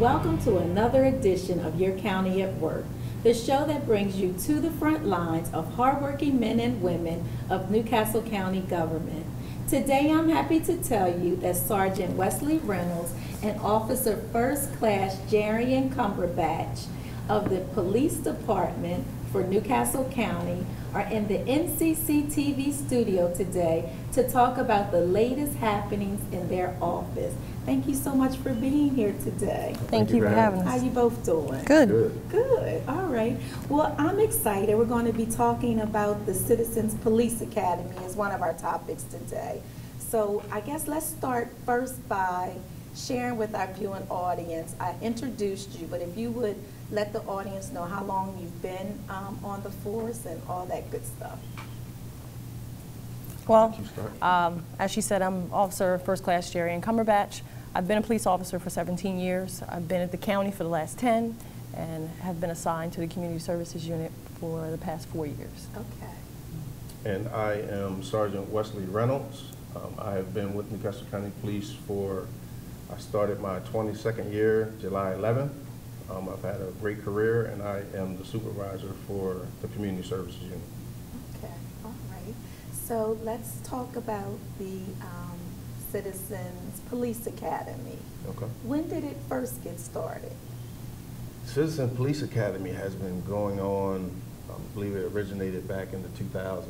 welcome to another edition of Your County at Work, the show that brings you to the front lines of hardworking men and women of Newcastle County government. Today I'm happy to tell you that Sergeant Wesley Reynolds and Officer First Class Jarian Cumberbatch of the Police Department for Newcastle County are in the NCCTV studio today to talk about the latest happenings in their office. Thank you so much for being here today. Thank you for having us. How you both doing? Good. Good. All right. Well, I'm excited. We're going to be talking about the Citizens Police Academy as one of our topics today. So I guess let's start first by sharing with our viewing audience. I introduced you, but if you would let the audience know how long you've been on the force and all that good stuff. Well, as she said, I'm Officer First Class Jarian Cumberbatch. I've been a police officer for 17 years. I've been at the county for the last 10 and have been assigned to the Community Services Unit for the past 4 years. Okay. And I am Sergeant Wesley Reynolds. I have been with Newcastle County Police I started my 22nd year, July 11th. I've had a great career, and I am the supervisor for the Community Services Unit. Okay, all right. So let's talk about the Citizens Police Academy. Okay. When did it first get started? Citizen Police Academy has been going on, I believe it originated back in the 2000s.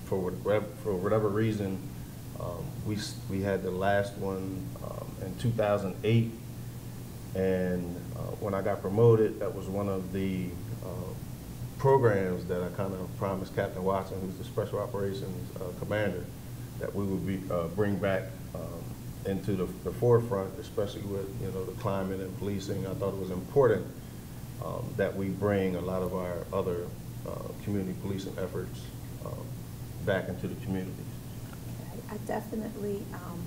For whatever reason, we had the last one in 2008, and when I got promoted, that was one of the programs that I kind of promised Captain Watson, who's the Special Operations Commander, that we would bring back into the forefront, especially with the climate and policing. I thought it was important that we bring a lot of our other community policing efforts back into the communities. Okay. I definitely,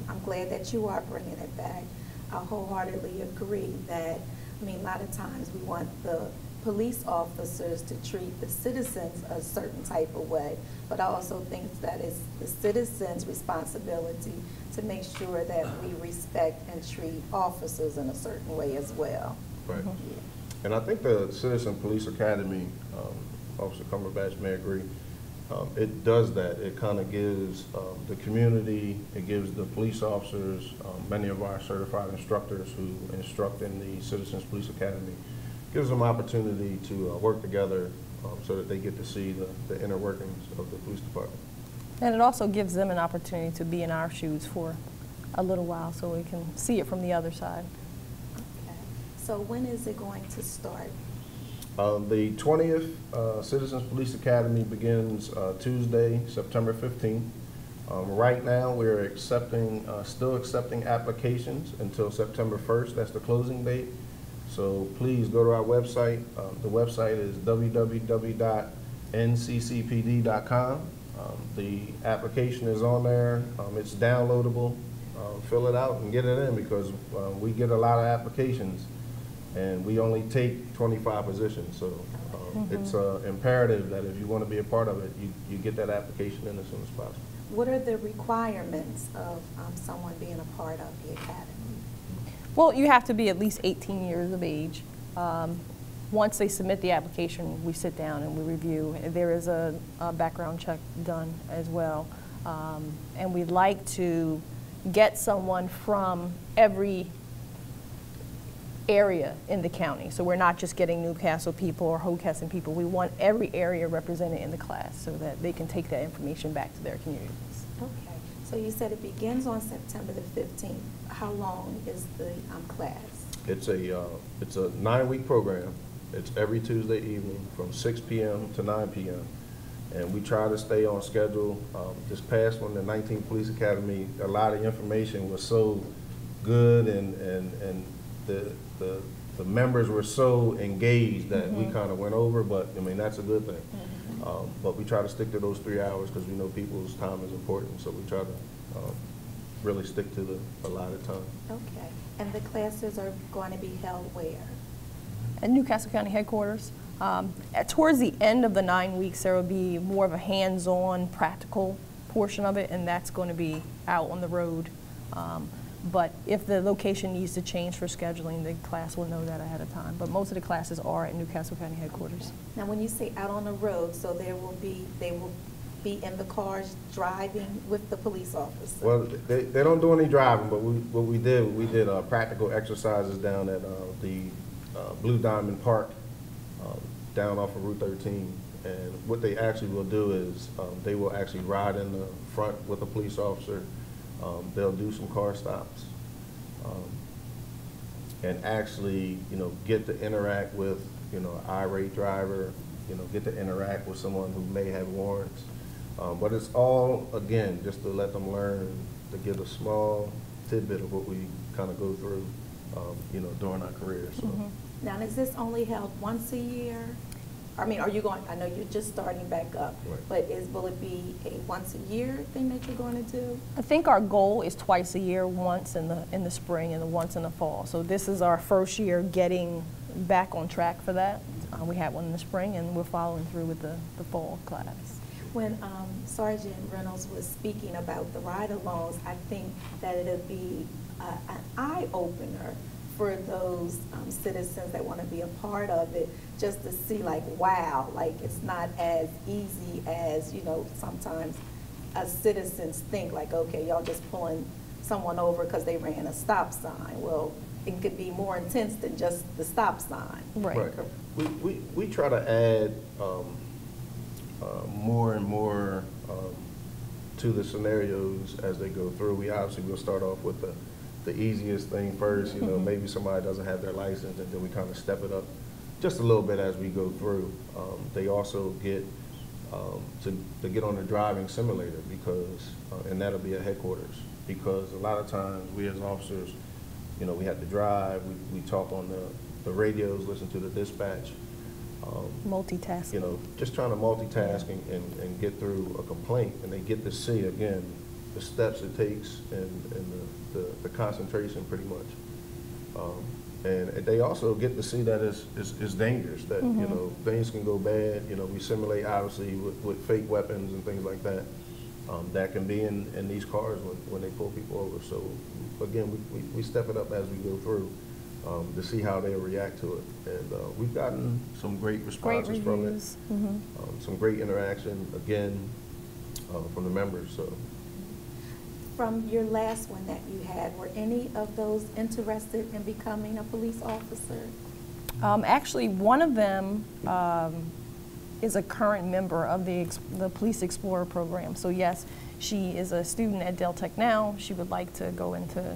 I'm glad that you are bringing it back. I wholeheartedly agree that, a lot of times we want the police officers to treat the citizens a certain type of way, but I also think that it's the citizens' responsibility to make sure that we respect and treat officers in a certain way as well. Right. Yeah. And I think the Citizen Police Academy, Officer Cumberbatch may agree, it does that. It kind of gives the community, it gives the police officers, many of our certified instructors who instruct in the Citizens Police Academy, gives them opportunity to work together so that they get to see the inner workings of the police department. And it also gives them an opportunity to be in our shoes for a little while so we can see it from the other side. Okay. So when is it going to start? The 20th Citizens Police Academy begins Tuesday, September 15th. Right now we're still accepting applications until September 1st. That's the closing date. So please go to our website. The website is www.nccpd.com. The application is on there. It's downloadable. Fill it out and get it in, because we get a lot of applications and we only take 25 positions. So it's imperative that if you want to be a part of it, you get that application in as soon as possible. What are the requirements of someone being a part of the academy? Well, you have to be at least 18 years of age. Once they submit the application, we sit down and we review. There is a background check done as well. And we'd like to get someone from every area in the county. So we're not just getting Newcastle people or Hockessin people. We want every area represented in the class so that they can take that information back to their communities. Okay. So you said it begins on September the 15th. How long is the class? It's a 9-week program. It's every Tuesday evening from 6 p.m. to 9 p.m. And we try to stay on schedule. This past one, the 19th Police Academy, a lot of information was so good, and the members were so engaged that we kind of went over, but that's a good thing. But we try to stick to those 3 hours because we know people's time is important, so we try to really stick to the allotted time. Okay. And the classes are going to be held where? At Newcastle County headquarters. Towards the end of the 9 weeks, there will be more of a hands-on practical portion of it, and that's going to be out on the road. But if the location needs to change for scheduling, the class will know that ahead of time. But most of the classes are at Newcastle County headquarters. Now, when you say out on the road, so they will be in the cars driving with the police officer? Well, they don't do any driving, but what we did practical exercises down at the Blue Diamond Park down off of Route 13. And what they actually will do is they will actually ride in the front with a police officer. They'll do some car stops and actually, get to interact with, an irate driver, get to interact with someone who may have warrants. But it's all, again, just to let them learn, to give a small tidbit of what we kind of go through, during our career. So. Now, is this only held once a year? I mean, are you going, I know you're just starting back up, Right. but will it be a once a year thing that you're going to do? I think our goal is twice a year, once in the spring and once in the fall. So this is our first year getting back on track for that. We had one in the spring, and we're following through with the fall class. When Sergeant Reynolds was speaking about the ride-alongs, I think that it'll be an eye-opener for those citizens that want to be a part of it, just to see, like, wow, like, it's not as easy as, sometimes citizens think, like, okay, y'all just pulling someone over because they ran a stop sign. Well, it could be more intense than just the stop sign. Right. We try to add more and more to the scenarios as they go through. We obviously will start off with the easiest thing first, maybe somebody doesn't have their license, and then we kind of step it up just a little bit as we go through. They also get to get on the driving simulator because, and that'll be at headquarters, because a lot of times we as officers, we have to drive, we talk on the radios, listen to the dispatch. Multitasking. Just trying to multitask and get through a complaint, and they get to see, again, the steps it takes and the concentration pretty much. And they also get to see that it's dangerous, that, things can go bad. We simulate, obviously, with fake weapons and things like that, that can be in these cars when they pull people over. So, again, we step it up as we go through to see how they react to it. And we've gotten some great responses from it, some great interaction, again, from the members. So. From your last one that you had, were any of those interested in becoming a police officer? Actually, one of them is a current member of the Police Explorer program. So yes, she is a student at Del Tech now. She would like to go into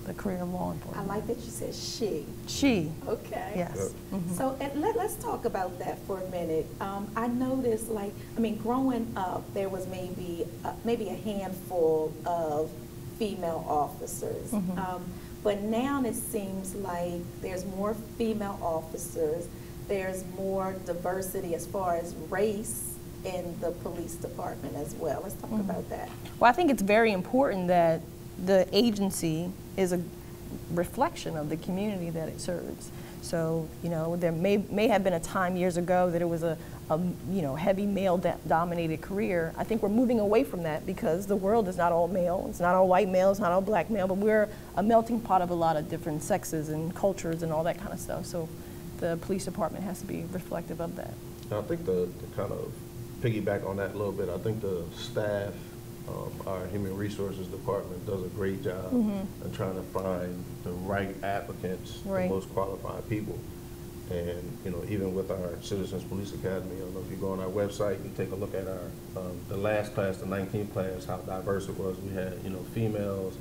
the career of law enforcement. I like that you said she. She. Okay. Yes. So let's talk about that for a minute. I noticed, growing up, there was maybe a handful of female officers. But now it seems like there's more female officers. There's more diversity as far as race in the police department as well. Let's talk about that. Well, I think it's very important that the agency is a reflection of the community that it serves. So, there may have been a time years ago that it was a heavy male-dominated career. I think we're moving away from that because the world is not all male. It's not all white male, it's not all black male, but we're a melting pot of a lot of different sexes and cultures and all that kind of stuff. So the police department has to be reflective of that. I think to kind of piggyback on that a little bit, I think the staff, our human resources department does a great job in trying to find the right applicants, the most qualified people. And, even with our Citizens Police Academy, I don't know if you go on our website and take a look at our, the last class, the 19th class, how diverse it was. We had, females,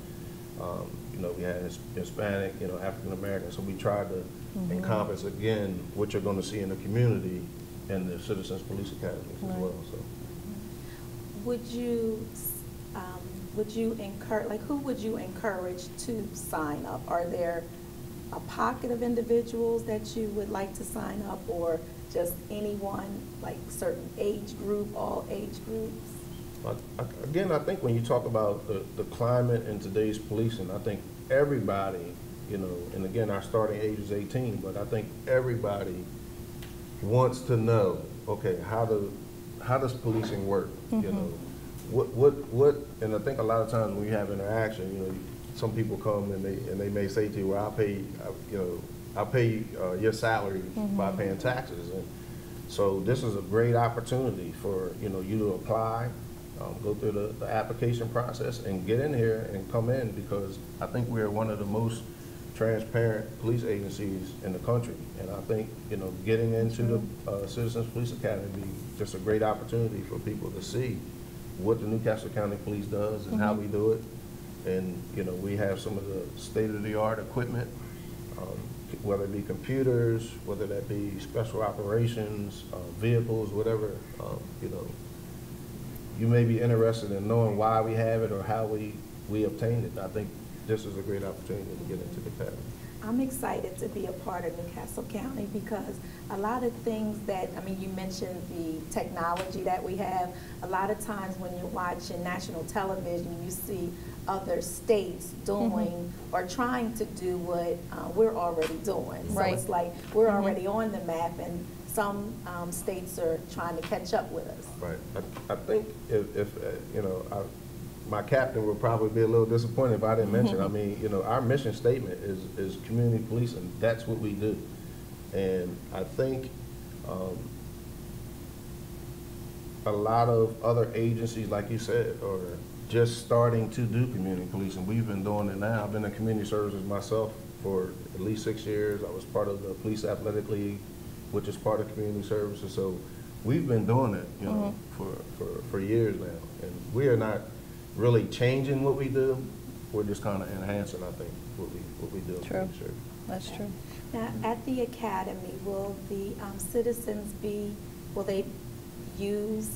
we had Hispanic, African American. So we tried to encompass, again, what you're going to see in the community and the Citizens Police Academies as well. So, would you encourage, who would you encourage to sign up? Are there a pocket of individuals that you would like to sign up, or just anyone, like certain age group, all age groups? Again, I think when you talk about the climate in today's policing, I think everybody, and again, our starting age is 18, but I think everybody wants to know, okay, how does policing work? What, and I think a lot of times when you have interaction, some people come and they may say to you, well, I'll pay your salary by paying taxes. And so this is a great opportunity for you to apply, go through the application process and get in here and come in, because I think we're one of the most transparent police agencies in the country. And I think, getting into the Citizens Police Academy would be just a great opportunity for people to see what the Newcastle County Police does and how we do it. And, we have some of the state-of-the-art equipment, whether it be computers, whether that be special operations, vehicles, whatever, you may be interested in knowing why we have it or how we obtained it. I think this is a great opportunity to get into the academy. I'm excited to be a part of Newcastle County because a lot of things that, you mentioned the technology that we have. A lot of times when you're watching national television, you see other states doing or trying to do what we're already doing. So it's like we're already on the map, and some states are trying to catch up with us. Right. I think if my captain would probably be a little disappointed if I didn't mention. Our mission statement is community policing. That's what we do, and I think a lot of other agencies, like you said, are just starting to do community policing. We've been doing it now. I've been in community services myself for at least 6 years. I was part of the Police Athletic League, which is part of community services. So we've been doing it, for years now, and we are not really changing what we do. We're just kind of enhancing, I think, what we do. True. That's true. Now, at the academy, will the citizens will they use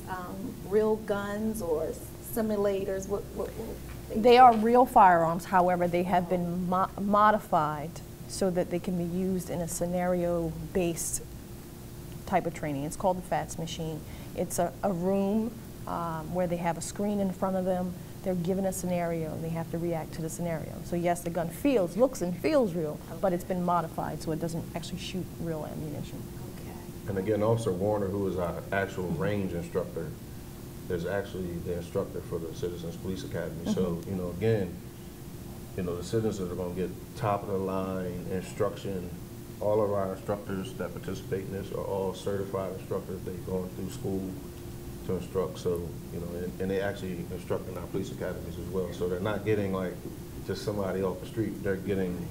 real guns or simulators? What will they are real firearms. However, they have been modified so that they can be used in a scenario-based type of training. It's called the FATS machine. It's a room where they have a screen in front of them. They're given a scenario and they have to react to the scenario. So yes, the gun looks and feels real, but it's been modified so it doesn't actually shoot real ammunition. Okay. And again, Officer Warner, who is our actual range instructor, is actually the instructor for the Citizens Police Academy. So, again, the citizens are going to get top of the line instruction. All of our instructors that participate in this are all certified instructors. They've gone through school to instruct, so, and they actually instruct in our police academies as well. So they're not getting like just somebody off the street. They're getting,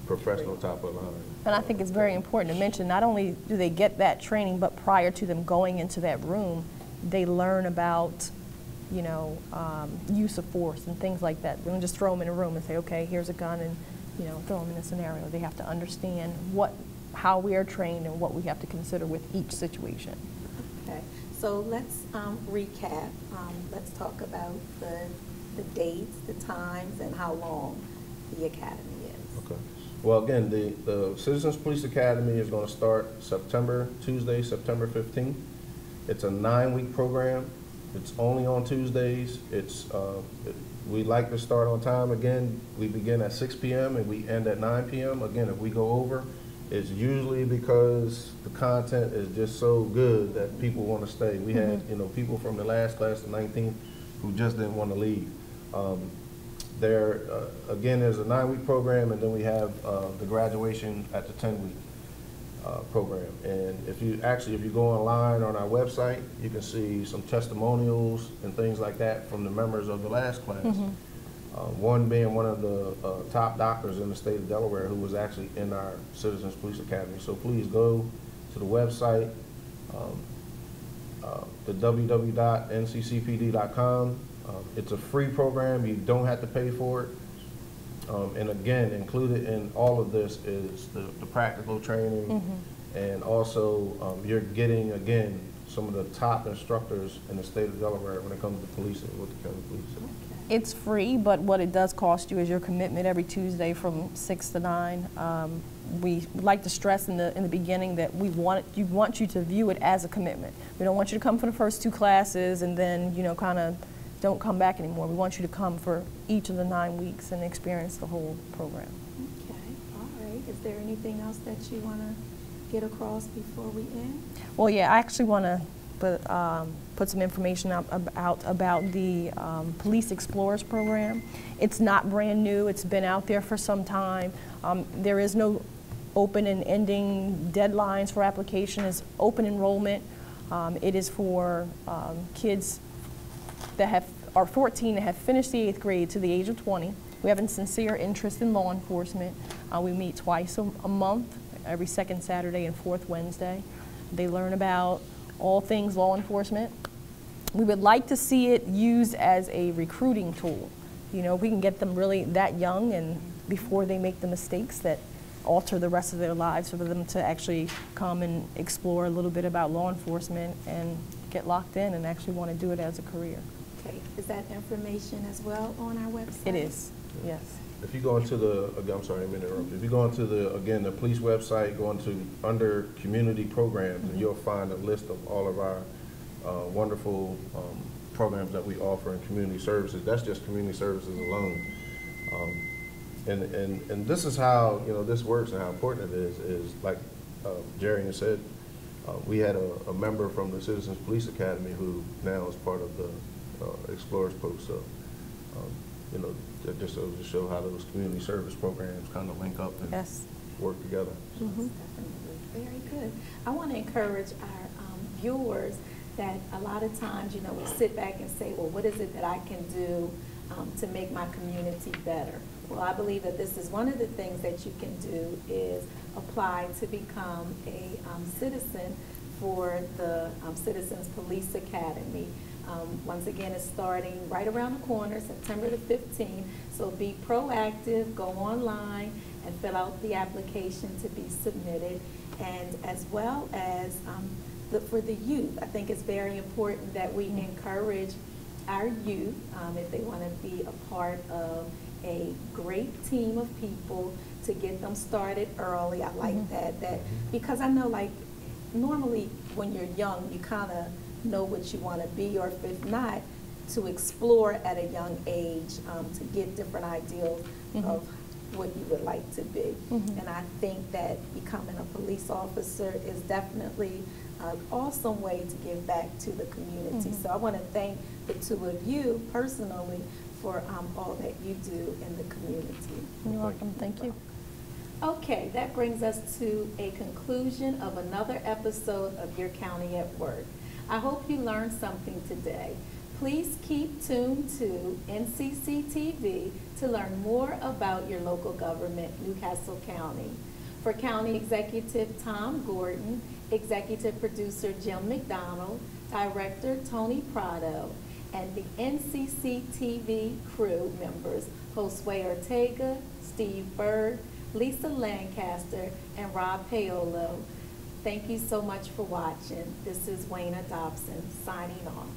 professional top of the line. And I think it's very important to mention, not only do they get that training, but prior to them going into that room, they learn about, use of force and things like that. We don't just throw them in a room and say, okay, here's a gun, and throw them in a scenario. They have to understand how we are trained and what we have to consider with each situation. Okay, so let's recap. Let's talk about the dates, the times, and how long the academy is. Okay. Well, again, the Citizens Police Academy is going to start Tuesday, September 15th. It's a 9-week program. It's only on Tuesdays. We like to start on time. Again, we begin at 6 p.m. and we end at 9 p.m. Again, if we go over, it's usually because the content is just so good that people want to stay. We had, people from the last class, the 19th, who just didn't want to leave. Again, there's a 9-week program, and then we have the graduation at the 10-week program. And if you go online on our website, you can see some testimonials and things like that from the members of the last class. One being one of the top doctors in the state of Delaware, who was actually in our Citizens Police Academy. So please go to the website, the www.nccpd.com. It's a free program. You don't have to pay for it. And again, included in all of this is the practical training, and also you're getting, again, some of the top instructors in the state of Delaware when it comes to policing with the county police. It's free, but what it does cost you is your commitment every Tuesday from 6 to 9. We like to stress in the beginning that we want you to view it as a commitment. We don't want you to come for the first 2 classes and then kind of don't come back anymore. We want you to come for each of the 9 weeks and experience the whole program. Okay, all right. Is there anything else that you want to get across before we end? Well, yeah, I actually want to put some information out about the Police Explorers program. It's not brand new. It's been out there for some time. There is no open and ending deadlines for application. It's open enrollment. It is for kids that are 14 that have finished the 8th grade to the age of 20. We have a sincere interest in law enforcement. We meet twice a month, every second Saturday and fourth Wednesday. They learn about all things law enforcement. We would like to see it used as a recruiting tool. You know, we can get them really that young and before they make the mistakes that alter the rest of their lives, for them to actually come and explore a little bit about law enforcement and get locked in and actually want to do it as a career. Okay, is that information as well on our website? It is, yes. If you go into the, I'm sorry, I'm interrupting. If you go into the, again, the police website, go into under community programs, and you'll find a list of all of our wonderful programs that we offer in community services. That's just community services alone. And this is how, you know, this works and how important it is like Jerry has said, we had a member from the Citizens Police Academy who now is part of the Explorers Post. So, you know, that just goes to show how those community service programs kind of link up and yes. work together. So. Definitely. Very good. I want to encourage our viewers that a lot of times, you know, we sit back and say, well, what is it that I can do to make my community better? Well, I believe that this is one of the things that you can do is apply to become a citizen for the Citizens Police Academy. Once again, it's starting right around the corner, September the 15th. So be proactive, go online and fill out the application to be submitted. And as well as for the youth, I think it's very important that we encourage our youth, if they want to be a part of a great team of people, to get them started early. I like that because I know, like, normally when you're young, you kind of know what you want to be, or if not, to explore at a young age, to get different ideals of what you would like to be. And I think that becoming a police officer is definitely an awesome way to give back to the community. So I want to thank the two of you personally for all that you do in the community. You're welcome. Thank you. Okay, that brings us to a conclusion of another episode of Your County at Work. I hope you learned something today. Please keep tuned to NCCTV to learn more about your local government, Newcastle County. For County Executive Tom Gordon, Executive Producer Jim McDonald, Director Tony Prado, and the NCCTV crew members, Josue Ortega, Steve Berg, Lisa Lancaster, and Rob Paolo. Thank you so much for watching. This is Wayna Dobson signing off.